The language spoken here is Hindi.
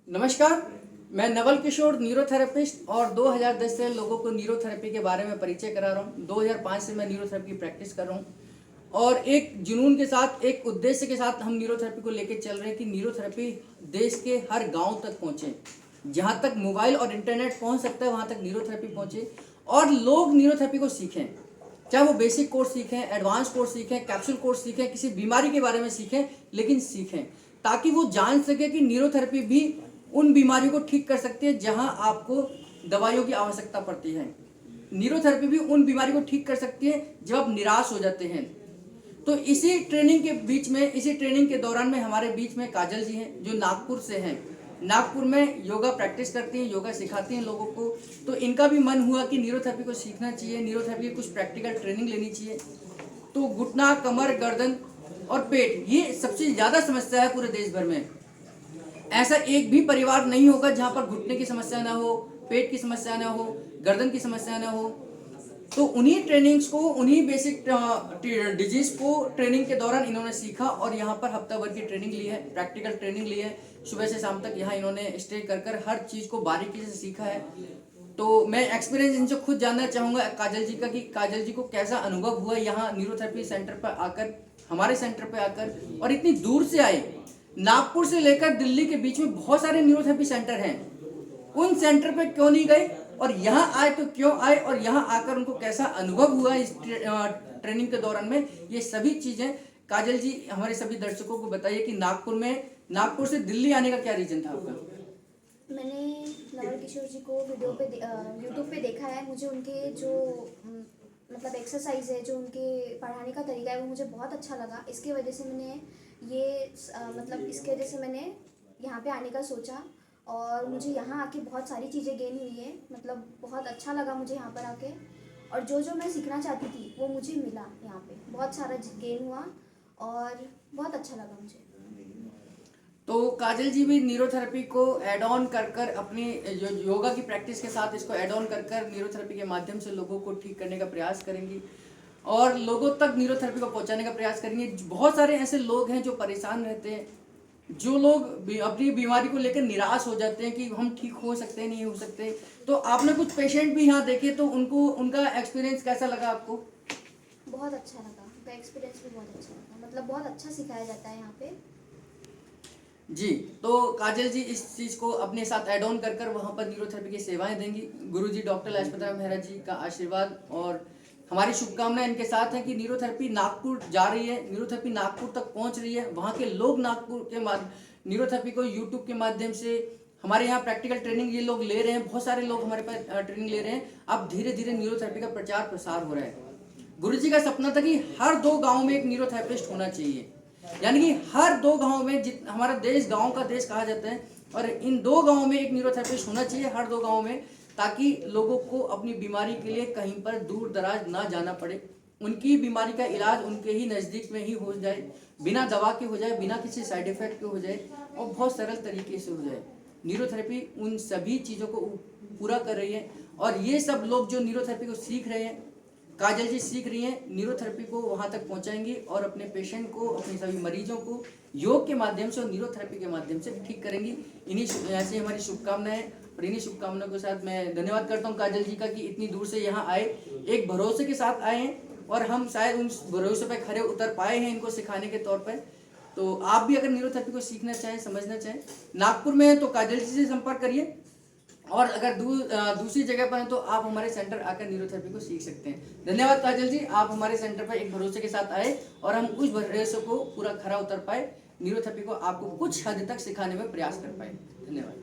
नमस्कार, मैं नवल किशोर न्यूरोथेरेपिस्ट और 2010 से लोगों को न्यूरोथेरेपी के बारे में परिचय करा रहा हूँ। 2005 से मैं न्यूरोथेरेपी की प्रैक्टिस कर रहा हूँ और एक जुनून के साथ, एक उद्देश्य के साथ हम न्यूरोथेरेपी को लेकर चल रहे हैं कि न्यूरोथेरेपी देश के हर गांव तक पहुँचे। जहाँ तक मोबाइल और इंटरनेट पहुँच सकता है वहाँ तक न्यूरोथेरेपी पहुँचे और लोग न्यूरोथेरेपी को सीखें। चाहे वो बेसिक कोर्स सीखें, एडवांस कोर्स सीखें, कैप्सूल कोर्स सीखें, किसी बीमारी के बारे में सीखें, लेकिन सीखें ताकि वो जान सके कि न्यूरोथेरेपी भी उन बीमारियों को ठीक कर सकती है जहां आपको दवाइयों की आवश्यकता पड़ती है। न्यूरोथेरेपी भी उन बीमारियों को ठीक कर सकती है जब आप निराश हो जाते हैं। तो इसी ट्रेनिंग के दौरान में हमारे बीच में काजल जी हैं जो नागपुर से हैं। नागपुर में योगा प्रैक्टिस करती हैं, योगा सिखाती हैं लोगों को। तो इनका भी मन हुआ कि न्यूरोथेरेपी को सीखना चाहिए, न्यूरोथेरेपी की कुछ प्रैक्टिकल ट्रेनिंग लेनी चाहिए। तो घुटना, कमर, गर्दन और पेट, ये सबसे ज़्यादा समस्या है पूरे देश भर में। ऐसा एक भी परिवार नहीं होगा जहां पर घुटने की समस्या ना हो, पेट की समस्या ना हो, गर्दन की समस्या ना हो। तो उन्हीं ट्रेनिंग्स को, उन्हीं बेसिक डिजीज को ट्रेनिंग के दौरान इन्होंने सीखा और यहाँ पर हफ्ता भर की ट्रेनिंग ली है, प्रैक्टिकल ट्रेनिंग ली है। सुबह से शाम तक यहाँ इन्होंने स्टे कर हर चीज़ को बारीकी से सीखा है। तो मैं एक्सपीरियंस इनसे खुद जानना चाहूँगा काजल जी का कि काजल जी को कैसा अनुभव हुआ यहाँ न्यूरोथेरेपी सेंटर पर आकर, हमारे सेंटर पर आकर, और इतनी दूर से आए। नागपुर से लेकर दिल्ली के बीच में बहुत सारे न्यूरोथेरेपी सेंटर हैं, उन सेंटर पे क्यों नहीं गए और यहाँ आए तो क्यों आए और यहाँ आकर उनको कैसा अनुभव हुआ इस ट्रेनिंग के दौरान में, ये सभी चीजें काजल जी हमारे सभी दर्शकों को बताइए कि नागपुर से दिल्ली आने का क्या रीजन था आपका? मैंने नवल किशोर जी को वीडियो पे यूट्यूब पे देखा है। मुझे उनके जो मतलब एक्सरसाइज है, जो उनके पढ़ाने का तरीका है, वो मुझे बहुत अच्छा लगा। इसके वजह से मैंने इसके वजह से मैंने यहाँ पे आने का सोचा और मुझे यहाँ आके बहुत सारी चीज़ें गेन हुई है। मतलब बहुत अच्छा लगा मुझे यहाँ पर आके, और जो मैं सीखना चाहती थी वो मुझे मिला। यहाँ पे बहुत सारा गेन हुआ और बहुत अच्छा लगा मुझे। तो काजल जी भी न्यूरोथेरेपी को ऐड ऑन कर अपनी जो योगा की प्रैक्टिस के साथ इसको ऐड ऑन कर न्यूरोथेरेपी के माध्यम से लोगों को ठीक करने का प्रयास करेंगी और लोगों तक न्यूरोथेरेपी को पहुंचाने का प्रयास करेंगे। बहुत सारे ऐसे लोग हैं जो परेशान रहते हैं, जो लोग अपनी बीमारी को लेकर निराश हो जाते हैं कि हम ठीक हो सकते हैं, नहीं हो सकते। तो आपने कुछ पेशेंट भी यहाँ देखे, तो उनका एक्सपीरियंस कैसा लगा आपको? बहुत अच्छा लगा, उनका एक्सपीरियंस भी बहुत अच्छा लगा। मतलब बहुत अच्छा सिखाया जाता है यहाँ पे जी। तो काजल जी इस चीज को अपने साथ ऐड ऑन कर वहां पर न्यूरोथेरेपी की सेवाएं देंगी। गुरुजी डॉक्टर लाजपत राय मेहरा जी का आशीर्वाद और हमारी शुभकामनाएं इनके साथ है कि न्यूरोथेरेपी नागपुर जा रही है, न्यूरोथेरेपी नागपुर तक पहुंच रही है। वहाँ के लोग नागपुर के न्यूरोथेरेपी को यूट्यूब के माध्यम से, हमारे यहाँ प्रैक्टिकल ट्रेनिंग ये लोग ले रहे हैं, बहुत सारे लोग हमारे पास ट्रेनिंग ले रहे हैं। अब धीरे धीरे न्यूरोथेरेपी का प्रचार प्रसार हो रहा है। गुरुजी का सपना था कि हर 2 गाँव में एक न्यूरोथेरेपिस्ट होना चाहिए, यानी कि हर 2 गाँव में, हमारा देश गाँव का देश कहा जाता है, और इन 2 गाँव में एक न्यूरोथेरेपिस्ट होना चाहिए, हर 2 गाँव में, ताकि लोगों को अपनी बीमारी के लिए कहीं पर दूर दराज ना जाना पड़े। उनकी बीमारी का इलाज उनके ही नज़दीक में ही हो जाए, बिना दवा के हो जाए, बिना किसी साइड इफेक्ट के हो जाए और बहुत सरल तरीके से हो जाए। न्यूरोथेरेपी उन सभी चीज़ों को पूरा कर रही है और ये सब लोग जो न्यूरोथेरेपी को सीख रहे हैं, काजल जी सीख रही हैं, न्यूरोथेरेपी को वहाँ तक पहुँचाएंगी और अपने पेशेंट को, अपने सभी मरीजों को योग के माध्यम से और न्यूरोथेरेपी के माध्यम से ठीक करेंगी। इन्हीं ऐसे हमारी शुभकामनाएं और इन्हीं शुभकामनाओं के साथ मैं धन्यवाद करता हूँ काजल जी का कि इतनी दूर से यहाँ आए, एक भरोसे के साथ आए हैं और हम शायद उन भरोसे पर खरे उतर पाए हैं इनको सिखाने के तौर पर। तो आप भी अगर न्यूरोथेरेपी को सीखना चाहें, समझना चाहें, नागपुर में हैं तो काजल जी से संपर्क करिए, और अगर दूसरी जगह पर हैं तो आप हमारे सेंटर आकर न्यूरोथेरेपी को सीख सकते हैं। धन्यवाद काजल जी, आप हमारे सेंटर पर एक भरोसे के साथ आए और हम उस भरोसे को पूरा खरा उतर पाए, न्यूरोथेरेपी को आपको कुछ हद तक सिखाने में प्रयास कर पाए। धन्यवाद।